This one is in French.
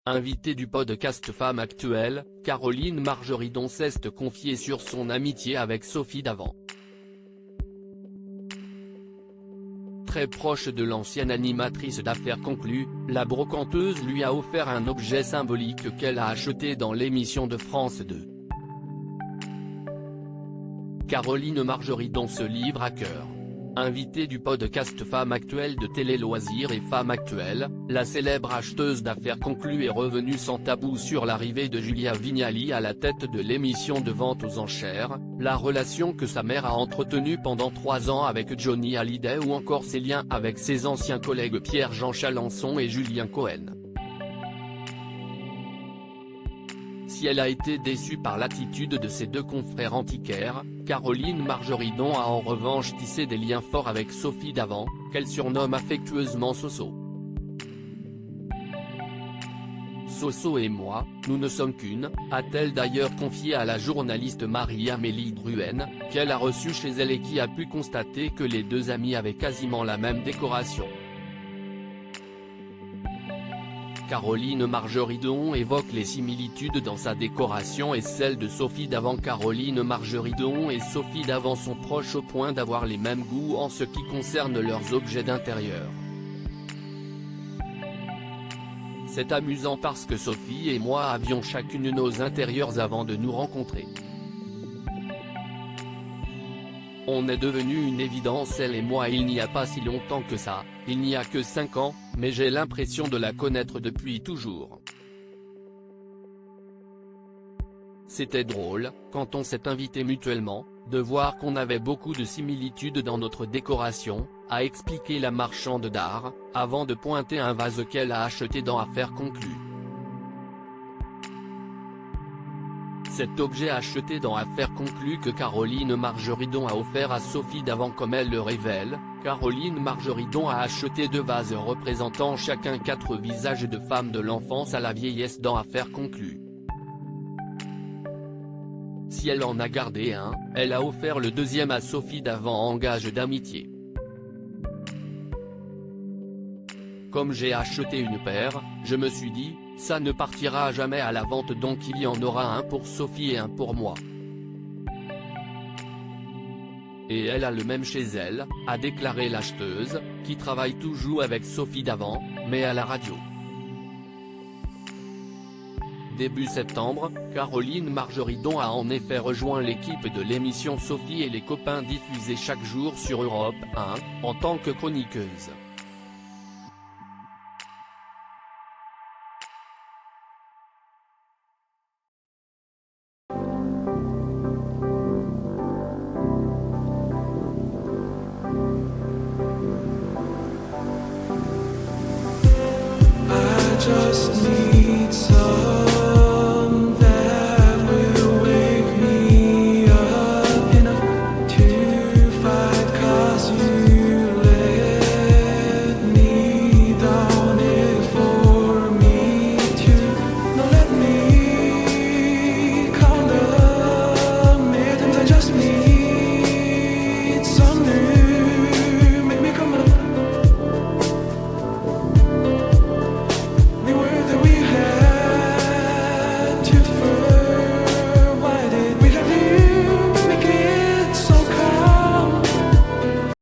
Invitée du podcast Femme Actuelle, Caroline Margeridon s'est confiée sur son amitié avec Sophie Davant. Très proche de l'ancienne animatrice d'Affaires conclues, la brocanteuse lui a offert un objet symbolique qu'elle a acheté dans l'émission de France 2. Caroline Margeridon se livre à cœur. Invitée du podcast Femme Actuelle de Télé Loisirs et Femme Actuelle, la célèbre acheteuse d'affaires conclues est revenue sans tabou sur l'arrivée de Julia Vignali à la tête de l'émission de vente aux enchères, la relation que sa mère a entretenue pendant 3 ans avec Johnny Hallyday ou encore ses liens avec ses anciens collègues Pierre-Jean Chalençon et Julien Cohen. Si elle a été déçue par l'attitude de ses deux confrères antiquaires, Caroline Margeridon a en revanche tissé des liens forts avec Sophie Davant, qu'elle surnomme affectueusement Soso. Soso et moi, nous ne sommes qu'une, a-t-elle d'ailleurs confié à la journaliste Marie-Amélie Drouhen, qu'elle a reçue chez elle et qui a pu constater que les deux amies avaient quasiment la même décoration. Caroline Margeridon évoque les similitudes dans sa décoration et celle de Sophie Davant. Caroline Margeridon et Sophie Davant sont proches au point d'avoir les mêmes goûts en ce qui concerne leurs objets d'intérieur. C'est amusant parce que Sophie et moi avions chacune nos intérieurs avant de nous rencontrer. On est devenu une évidence elle et moi il n'y a pas si longtemps que ça, il n'y a que 5 ans, mais j'ai l'impression de la connaître depuis toujours. C'était drôle, quand on s'est invités mutuellement, de voir qu'on avait beaucoup de similitudes dans notre décoration, a expliqué la marchande d'art, avant de pointer un vase qu'elle a acheté dans Affaires conclues. Cet objet acheté dans Affaires conclues que Caroline Margeridon a offert à Sophie Davant comme elle le révèle, Caroline Margeridon a acheté 2 vases représentant chacun 4 visages de femmes de l'enfance à la vieillesse dans Affaires conclues. Si elle en a gardé un, elle a offert le deuxième à Sophie Davant en gage d'amitié. Comme j'ai acheté une paire, je me suis dit, ça ne partira jamais à la vente donc il y en aura un pour Sophie et un pour moi. Et elle a le même chez elle, a déclaré l'acheteuse, qui travaille toujours avec Sophie Davant, mais à la radio. Début septembre, Caroline Margeridon a en effet rejoint l'équipe de l'émission Sophie et les copains diffusée chaque jour sur Europe 1, en tant que chroniqueuse.